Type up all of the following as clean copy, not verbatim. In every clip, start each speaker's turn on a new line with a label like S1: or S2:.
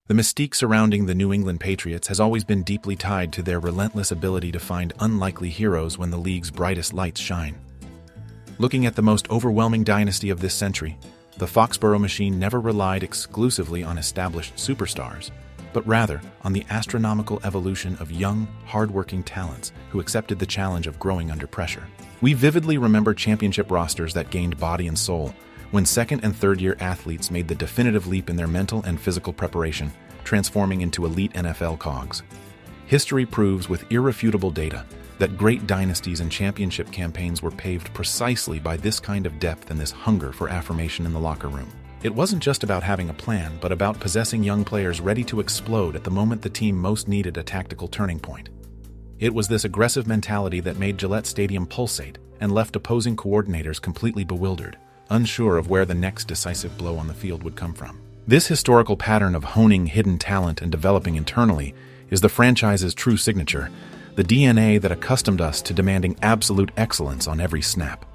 S1: The mystique surrounding the New England Patriots has always been deeply tied to their relentless ability to find unlikely heroes when the league's brightest lights shine. Looking at the most overwhelming dynasty of this century, the Foxborough machine never relied exclusively on established superstars, but rather on the astronomical evolution of young, hard-working talents who accepted the challenge of growing under pressure. We vividly remember championship rosters that gained body and soul, when second- and third-year athletes made the definitive leap in their mental and physical preparation, transforming into elite NFL cogs. History proves with irrefutable data that great dynasties and championship campaigns were paved precisely by this kind of depth and this hunger for affirmation in the locker room. It wasn't just about having a plan, but about possessing young players ready to explode at the moment the team most needed a tactical turning point. It was this aggressive mentality that made Gillette Stadium pulsate and left opposing coordinators completely bewildered, unsure of where the next decisive blow on the field would come from. This historical pattern of honing hidden talent and developing internally is the franchise's true signature, the DNA that accustomed us to demanding absolute excellence on every snap.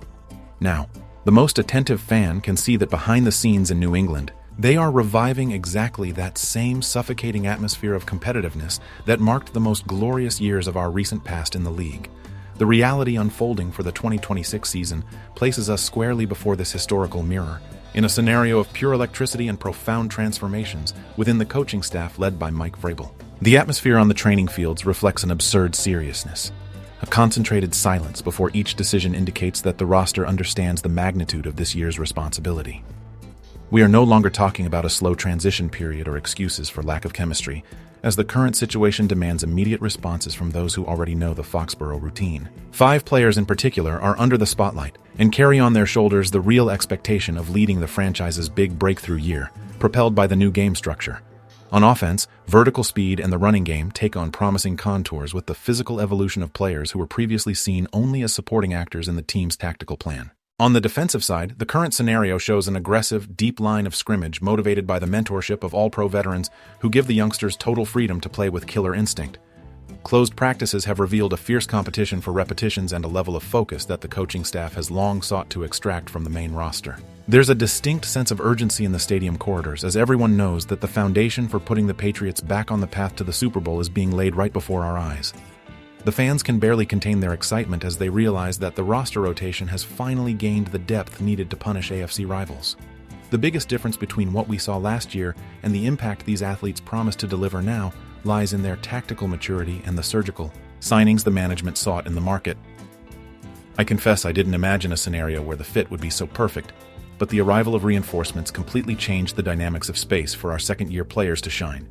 S1: Now, the most attentive fan can see that behind the scenes in New England, they are reviving exactly that same suffocating atmosphere of competitiveness that marked the most glorious years of our recent past in the league. The reality unfolding for the 2026 season places us squarely before this historical mirror, in a scenario of pure electricity and profound transformations within the coaching staff led by Mike Vrabel. The atmosphere on the training fields reflects an absurd seriousness. A concentrated silence before each decision indicates that the roster understands the magnitude of this year's responsibility. We are no longer talking about a slow transition period or excuses for lack of chemistry, as the current situation demands immediate responses from those who already know the Foxborough routine. 5 players in particular are under the spotlight and carry on their shoulders the real expectation of leading the franchise's big breakthrough year, propelled by the new game structure. On offense, vertical speed and the running game take on promising contours with the physical evolution of players who were previously seen only as supporting actors in the team's tactical plan. On the defensive side, the current scenario shows an aggressive, deep line of scrimmage motivated by the mentorship of all-pro veterans who give the youngsters total freedom to play with killer instinct. Closed practices have revealed a fierce competition for repetitions and a level of focus that the coaching staff has long sought to extract from the main roster. There's a distinct sense of urgency in the stadium corridors as everyone knows that the foundation for putting the Patriots back on the path to the Super Bowl is being laid right before our eyes. The fans can barely contain their excitement as they realize that the roster rotation has finally gained the depth needed to punish AFC rivals. The biggest difference between what we saw last year and the impact these athletes promise to deliver now lies in their tactical maturity and the surgical signings the management sought in the market. I confess I didn't imagine a scenario where the fit would be so perfect, but the arrival of reinforcements completely changed the dynamics of space for our second-year players to shine.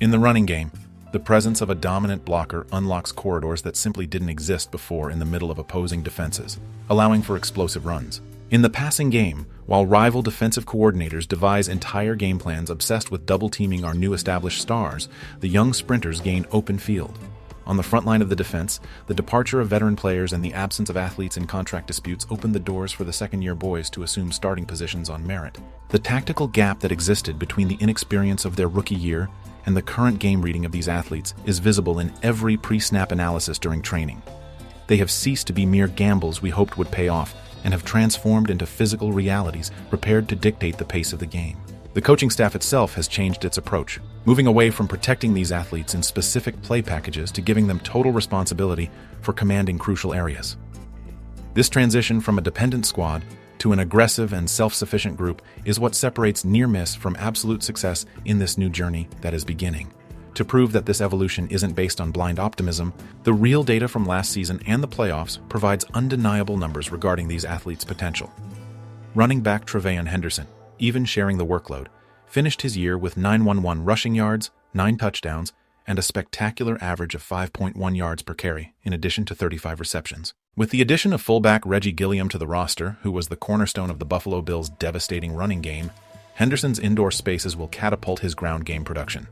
S1: In the running game, the presence of a dominant blocker unlocks corridors that simply didn't exist before in the middle of opposing defenses, allowing for explosive runs. In the passing game, while rival defensive coordinators devise entire game plans obsessed with double-teaming our new established stars, the young sprinters gain open field. On the front line of the defense, the departure of veteran players and the absence of athletes in contract disputes opened the doors for the second-year boys to assume starting positions on merit. The tactical gap that existed between the inexperience of their rookie year and the current game reading of these athletes is visible in every pre-snap analysis during training. They have ceased to be mere gambles we hoped would pay off and have transformed into physical realities prepared to dictate the pace of the game. The coaching staff itself has changed its approach, moving away from protecting these athletes in specific play packages to giving them total responsibility for commanding crucial areas. This transition from a dependent squad to an aggressive and self-sufficient group is what separates near miss from absolute success in this new journey that is beginning. To prove that this evolution isn't based on blind optimism, the real data from last season and the playoffs provides undeniable numbers regarding these athletes' potential. Running back TreVeyon Henderson, even sharing the workload, finished his year with 911 rushing yards, 9 touchdowns, and a spectacular average of 5.1 yards per carry, in addition to 35 receptions. With the addition of fullback Reggie Gilliam to the roster, who was the cornerstone of the Buffalo Bills' devastating running game, Henderson's indoor spaces will catapult his ground game production.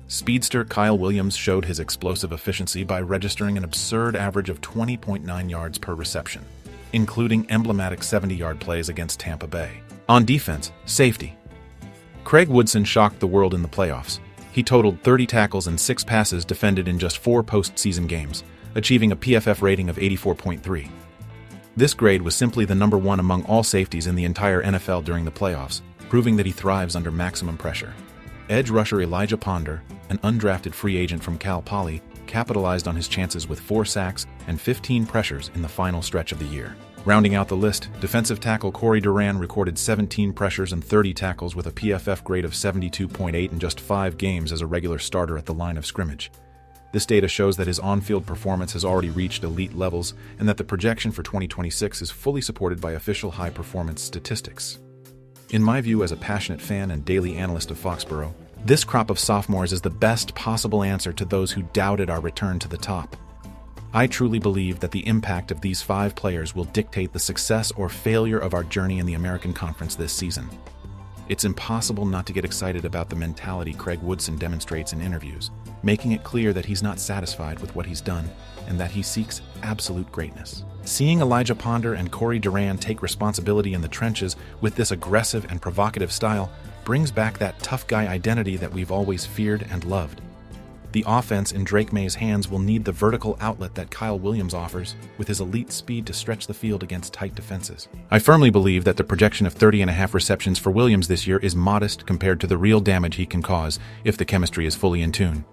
S1: Speedster Kyle Williams showed his explosive efficiency by registering an absurd average of 20.9 yards per reception, including emblematic 70-yard plays against Tampa Bay. On defense, safety. Craig Woodson shocked the world in the playoffs. He totaled 30 tackles and 6 passes defended in just 4 postseason games, achieving a PFF rating of 84.3. This grade was simply the number 1 among all safeties in the entire NFL during the playoffs, proving that he thrives under maximum pressure. Edge rusher Elijah Ponder, an undrafted free agent from Cal Poly, capitalized on his chances with 4 sacks and 15 pressures in the final stretch of the year. Rounding out the list, defensive tackle Corey Duran recorded 17 pressures and 30 tackles with a PFF grade of 72.8 in just 5 games as a regular starter at the line of scrimmage. This data shows that his on-field performance has already reached elite levels and that the projection for 2026 is fully supported by official high-performance statistics. In my view as a passionate fan and daily analyst of Foxborough, this crop of sophomores is the best possible answer to those who doubted our return to the top. I truly believe that the impact of these 5 players will dictate the success or failure of our journey in the American Conference this season. It's impossible not to get excited about the mentality Craig Woodson demonstrates in interviews, making it clear that he's not satisfied with what he's done and that he seeks absolute greatness. Seeing Elijah Ponder and Corey Duran take responsibility in the trenches with this aggressive and provocative style brings back that tough guy identity that we've always feared and loved. The offense in Drake Maye's hands will need the vertical outlet that Kyle Williams offers, with his elite speed to stretch the field against tight defenses. I firmly believe that the projection of 30.5 receptions for Williams this year is modest compared to the real damage he can cause if the chemistry is fully in tune.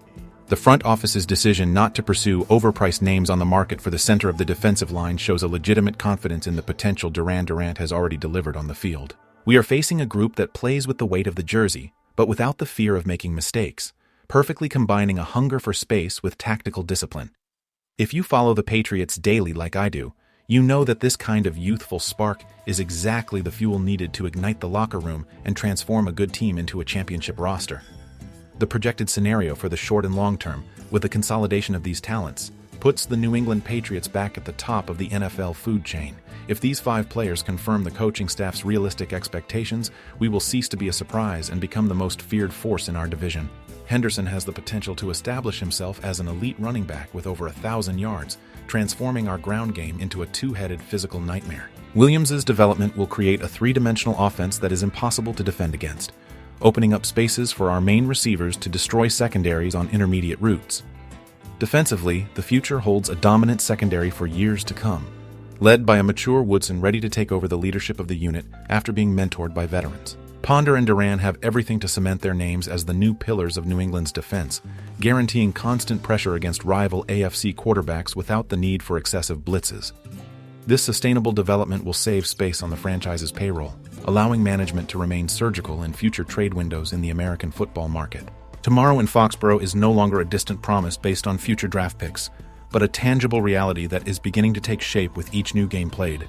S1: The front office's decision not to pursue overpriced names on the market for the center of the defensive line shows a legitimate confidence in the potential Durant has already delivered on the field. We are facing a group that plays with the weight of the jersey, but without the fear of making mistakes, perfectly combining a hunger for space with tactical discipline. If you follow the Patriots daily like I do, you know that this kind of youthful spark is exactly the fuel needed to ignite the locker room and transform a good team into a championship roster. The projected scenario for the short and long term, with the consolidation of these talents, puts the New England Patriots back at the top of the NFL food chain. If these 5 players confirm the coaching staff's realistic expectations, we will cease to be a surprise and become the most feared force in our division. Henderson has the potential to establish himself as an elite running back with over 1,000 yards, transforming our ground game into a 2-headed physical nightmare. Williams's development will create a 3-dimensional offense that is impossible to defend against, opening up spaces for our main receivers to destroy secondaries on intermediate routes. Defensively, the future holds a dominant secondary for years to come, led by a mature Woodson ready to take over the leadership of the unit after being mentored by veterans. Ponder and Duran have everything to cement their names as the new pillars of New England's defense, guaranteeing constant pressure against rival AFC quarterbacks without the need for excessive blitzes. This sustainable development will save space on the franchise's payroll, allowing management to remain surgical in future trade windows in the American football market. Tomorrow in Foxborough is no longer a distant promise based on future draft picks, but a tangible reality that is beginning to take shape with each new game played.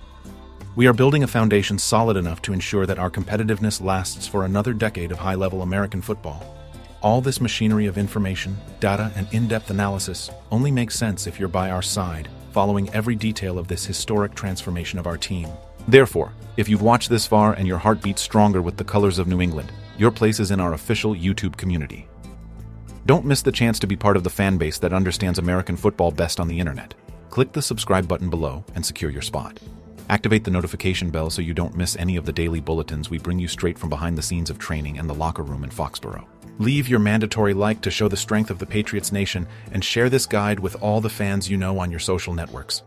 S1: We are building a foundation solid enough to ensure that our competitiveness lasts for another decade of high-level American football. All this machinery of information, data, and in-depth analysis only makes sense if you're by our side, following every detail of this historic transformation of our team. Therefore, if you've watched this far and your heart beats stronger with the colors of New England, your place is in our official YouTube community. Don't miss the chance to be part of the fan base that understands American football best on the internet. Click the subscribe button below and secure your spot. Activate the notification bell so you don't miss any of the daily bulletins we bring you straight from behind the scenes of training and the locker room in Foxborough. Leave your mandatory like to show the strength of the Patriots Nation and share this guide with all the fans you know on your social networks.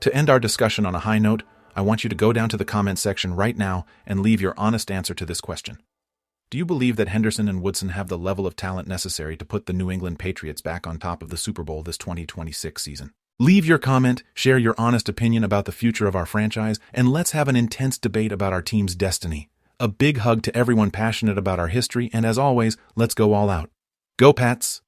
S1: To end our discussion on a high note, I want you to go down to the comment section right now and leave your honest answer to this question. Do you believe that Henderson and Woodson have the level of talent necessary to put the New England Patriots back on top of the Super Bowl this 2026 season? Leave your comment, share your honest opinion about the future of our franchise, and let's have an intense debate about our team's destiny. A big hug to everyone passionate about our history, and as always, let's go all out. Go Pats!